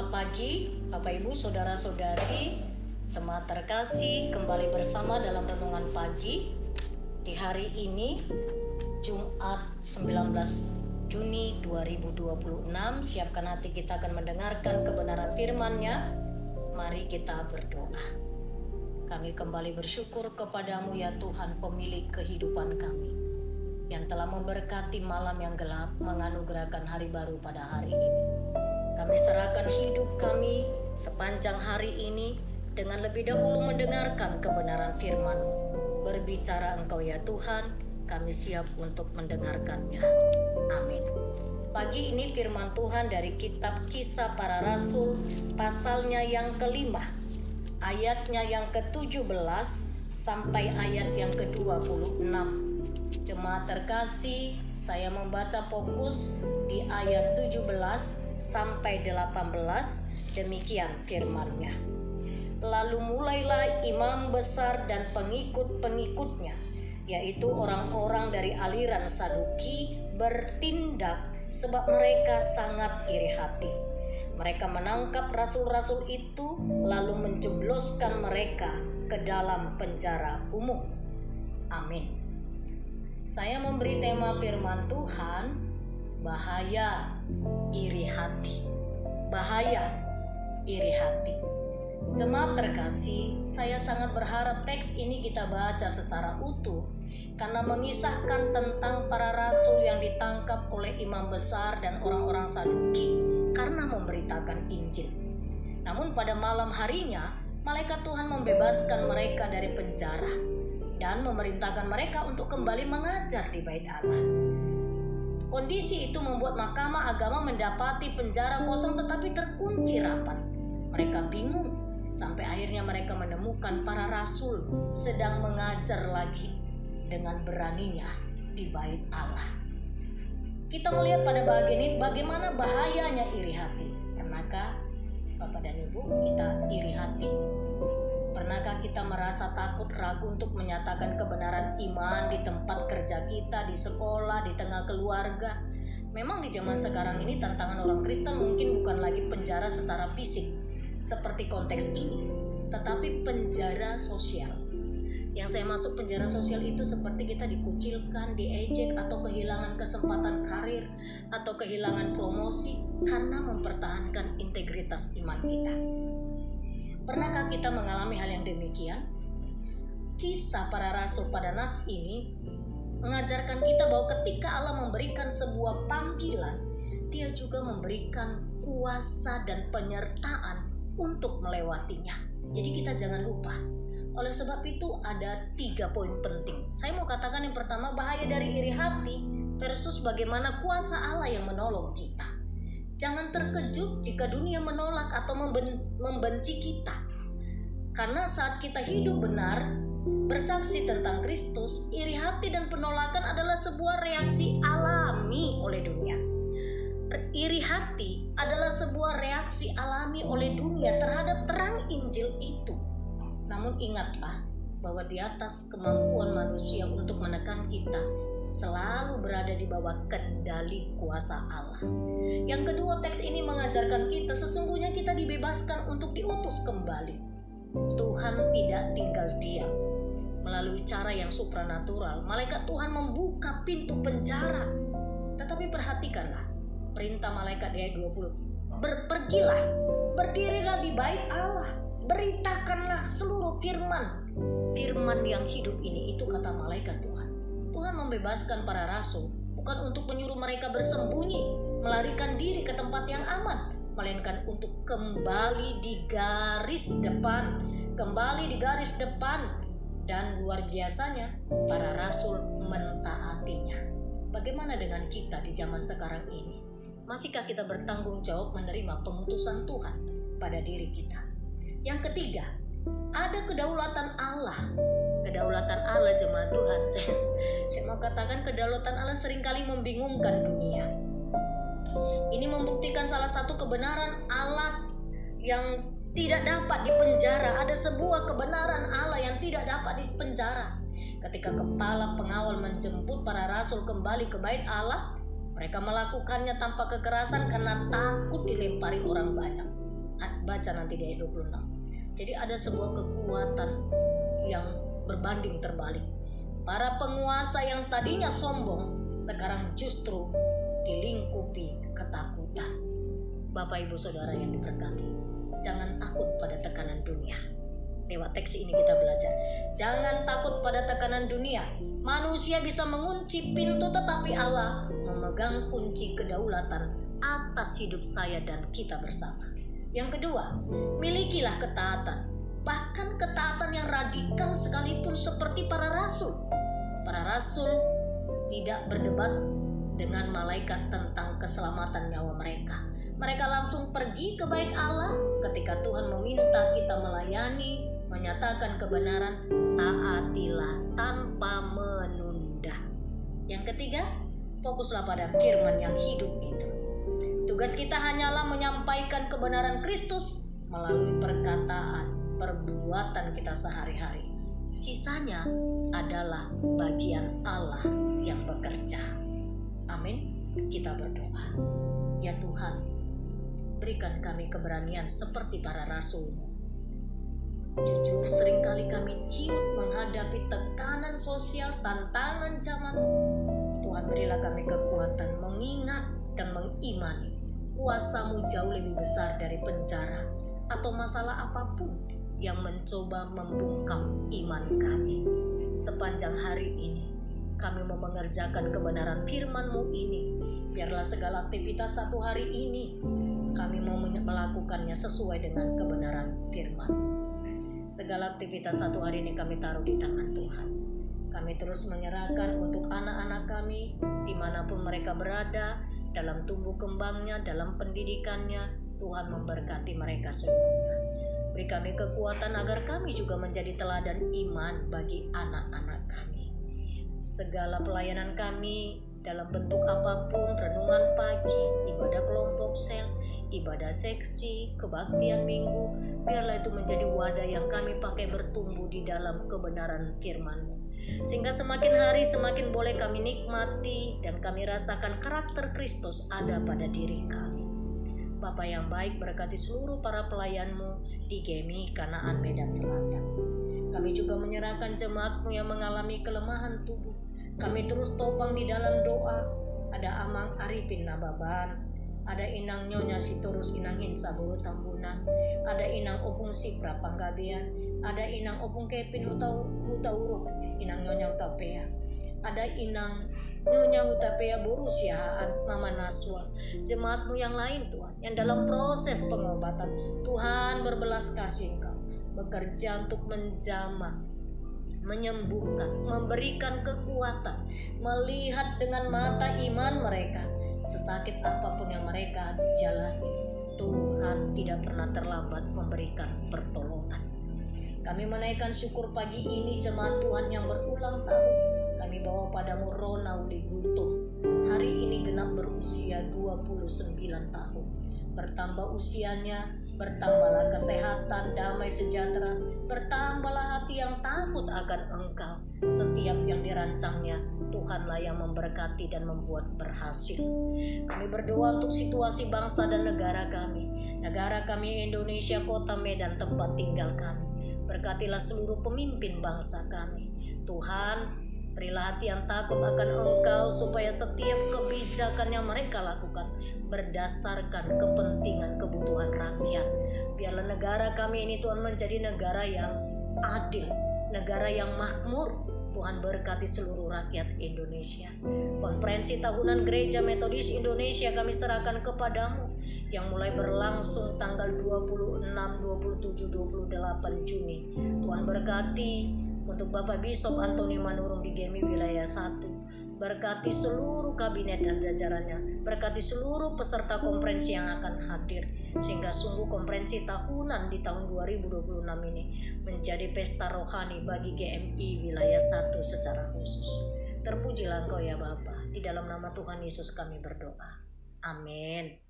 Selamat pagi Bapak Ibu Saudara-saudari, jemaat terkasih, kembali bersama dalam renungan pagi di hari ini Jumat 19 Juni 2026. Siapkan hati, kita akan mendengarkan kebenaran firman-Nya. Mari kita berdoa. Kami kembali bersyukur kepadamu ya Tuhan, pemilik kehidupan kami, yang telah memberkati malam yang gelap, menganugerahkan hari baru pada hari ini. Kami serahkan hidup kami sepanjang hari ini dengan lebih dahulu mendengarkan kebenaran firman-Mu. Berbicara Engkau ya Tuhan, kami siap untuk mendengarkannya. Amin. Pagi ini firman Tuhan dari kitab Kisah Para Rasul, pasalnya yang kelima, ayatnya yang ke-17 sampai ayat yang ke-26. Jemaat terkasih, saya membaca fokus di ayat 17 sampai 18, demikian firman-Nya. Lalu mulailah imam besar dan pengikut-pengikutnya, yaitu orang-orang dari aliran Saduki, bertindak sebab mereka sangat iri hati. Mereka menangkap rasul-rasul itu lalu menjebloskan mereka ke dalam penjara umum. Amin. Saya memberi tema firman Tuhan, bahaya iri hati. Bahaya iri hati. Jemaat terkasih, saya sangat berharap teks ini kita baca secara utuh, karena mengisahkan tentang para rasul yang ditangkap oleh imam besar dan orang-orang Saduki karena memberitakan Injil. Namun pada malam harinya, malaikat Tuhan membebaskan mereka dari penjara dan memerintahkan mereka untuk kembali mengajar di Bait Allah. Kondisi itu membuat mahkamah agama mendapati penjara kosong tetapi terkunci rapat. Mereka bingung sampai akhirnya mereka menemukan para rasul sedang mengajar lagi dengan beraninya di Bait Allah. Kita melihat pada bagian ini bagaimana bahayanya iri hati. Pernahkah Bapak dan Ibu kita iri hati? Pernahkah kita merasa takut, ragu untuk menyatakan kebenaran iman di tempat kerja kita, di sekolah, di tengah keluarga? Memang di zaman sekarang ini tantangan orang Kristen mungkin bukan lagi penjara secara fisik seperti konteks ini, tetapi penjara sosial. Yang saya maksud penjara sosial itu seperti kita dikucilkan, diejek, atau kehilangan kesempatan karir, atau kehilangan promosi karena mempertahankan integritas iman kita. Pernahkah kita mengalami hal yang demikian? Kisah para rasul pada nas ini mengajarkan kita bahwa ketika Allah memberikan sebuah panggilan, Dia juga memberikan kuasa dan penyertaan untuk melewatinya. Jadi kita jangan lupa. Oleh sebab itu ada 3 poin penting. Saya mau katakan yang pertama, bahaya dari iri hati versus bagaimana kuasa Allah yang menolong kita. Jangan terkejut jika dunia menolak atau membenci kita. Karena saat kita hidup benar, bersaksi tentang Kristus, iri hati dan penolakan adalah sebuah reaksi alami oleh dunia. Iri hati adalah sebuah reaksi alami oleh dunia terhadap terang Injil itu. Namun ingatlah bahwa di atas kemampuan manusia untuk menekan kita selalu berada di bawah kendali kuasa Allah. Yang kedua, teks ini mengajarkan kita sesungguhnya kita dibebaskan untuk diutus kembali. Tuhan tidak tinggal diam. Melalui cara yang supranatural, malaikat Tuhan membuka pintu penjara. Tetapi perhatikanlah perintah malaikat di ayat 20. Berpergilah, berdirilah di Bait Allah, beritakanlah seluruh firman yang hidup ini. Itu kata malaikat Tuhan. Tuhan membebaskan para rasul bukan untuk menyuruh mereka bersembunyi, melarikan diri ke tempat yang aman, melainkan untuk kembali di garis depan, dan luar biasanya para rasul mentaatinya. Bagaimana dengan kita di zaman sekarang ini? Masihkah kita bertanggung jawab menerima pengutusan Tuhan pada diri kita? Yang ketiga, ada kedaulatan Allah. Kedaulatan Allah, jemaat Tuhan. Saya mau katakan kedaulatan Allah seringkali membingungkan dunia. Ini membuktikan salah satu kebenaran Allah yang tidak dapat dipenjara. Ada sebuah kebenaran Allah yang tidak dapat dipenjara. Ketika kepala pengawal menjemput para rasul kembali ke Bait Allah, mereka melakukannya tanpa kekerasan karena takut dilempari orang banyak. Baca nanti di ayat 26. Jadi ada sebuah kekuatan yang berbanding terbalik. Para penguasa yang tadinya sombong sekarang justru dilingkupi ketakutan. Bapak Ibu Saudara yang diberkati, jangan takut pada tekanan dunia. Lewat teks ini kita belajar, jangan takut pada tekanan dunia. Manusia bisa mengunci pintu, tetapi Allah memegang kunci kedaulatan atas hidup saya dan kita bersama. Yang kedua, milikilah ketaatan, bahkan ketaatan yang radikal sekalipun, seperti para rasul. Para rasul tidak berdebat dengan malaikat tentang keselamatan nyawa mereka. Mereka langsung pergi ke bait Allah ketika Tuhan meminta kita melayani, menyatakan kebenaran, taatilah tanpa menunda. Yang ketiga, fokuslah pada firman yang hidup itu. Tugas kita hanyalah menyampaikan kebenaran Kristus melalui perkataan, perbuatan kita sehari-hari. Sisanya adalah bagian Allah yang bekerja. Amin. Kita berdoa. Ya Tuhan, berikan kami keberanian seperti para rasul. Jujur, seringkali kami ciut menghadapi tekanan sosial, tantangan zaman. Tuhan, berilah kami kekuatan mengingat dan mengimani kuasa-Mu jauh lebih besar dari penjara atau masalah apapun yang mencoba membungkam iman kami. Sepanjang hari ini kami mau mengerjakan kebenaran firman-Mu ini. Biarlah segala aktivitas satu hari ini kami mau melakukannya sesuai dengan kebenaran firman. Segala aktivitas satu hari ini kami taruh di tangan Tuhan. Kami terus menyerahkan untuk anak-anak kami dimanapun mereka berada, dalam tumbuh kembangnya, dalam pendidikannya. Tuhan memberkati mereka seluruhnya. Beri kami kekuatan agar kami juga menjadi teladan iman bagi anak-anak kami. Segala pelayanan kami dalam bentuk apapun, renungan pagi, ibadah kelompok sel, ibadah seksi, kebaktian minggu, biarlah itu menjadi wadah yang kami pakai bertumbuh di dalam kebenaran firman-Mu. Sehingga semakin hari semakin boleh kami nikmati dan kami rasakan karakter Kristus ada pada diri kami. Bapa yang baik, berkati seluruh para pelayan-Mu di GMI Kanaan Medan Selatan. Kami juga menyerahkan jemaat-Mu yang mengalami kelemahan tubuh. Kami terus topang di dalam doa. Ada Amang Arifin Nababan, ada Inang Nyonya Sitorus Inang Hinsa Buru Tambunan, ada Inang Opung Sipra Panggabean, ada Inang Opung Kepin Utauruk Inang Nyonya Utapea, ada Inang Nyonya Utapea Boru Siahaan Mama Naswa. Jemaat-Mu yang lain Tuhan, yang dalam proses pengobatan, Tuhan berbelas kasih Engkau bekerja untuk menjamah, menyembuhkan, memberikan kekuatan, melihat dengan mata iman mereka. Sesakit apapun yang mereka jalani, Tuhan tidak pernah terlambat memberikan pertolongan. Kami menaikkan syukur pagi ini jemaat Tuhan yang berulang tahun. Kami bawa padamu Rona Uli Guntung. Hari ini genap berusia 29 tahun. Bertambah usianya, bertambahlah kesehatan, damai sejahtera, bertambahlah hati yang takut akan Engkau. Setiap yang dirancangnya, Tuhanlah yang memberkati dan membuat berhasil. Kami berdoa untuk situasi bangsa dan negara kami. Negara kami Indonesia, kota Medan tempat tinggal kami. Berkatilah seluruh pemimpin bangsa kami. Tuhan, berilah hati yang takut akan Engkau supaya setiap kebijakan yang mereka lakukan berdasarkan kepentingan kebutuhan rakyat. Biarlah negara kami ini Tuhan menjadi negara yang adil, negara yang makmur. Tuhan berkati seluruh rakyat Indonesia. Konferensi tahunan Gereja Metodis Indonesia kami serahkan kepadamu, yang mulai berlangsung tanggal 26, 27, 28 Juni. Tuhan berkati untuk Bapak Bishop Antoni Manurung di GMI Wilayah 1. Berkati seluruh kabinet dan jajarannya. Berkati seluruh peserta konferensi yang akan hadir. Sehingga sungguh konferensi tahunan di tahun 2026 ini menjadi pesta rohani bagi GMI Wilayah 1 secara khusus. Terpujilah Engkau ya Bapa. Di dalam nama Tuhan Yesus kami berdoa. Amin.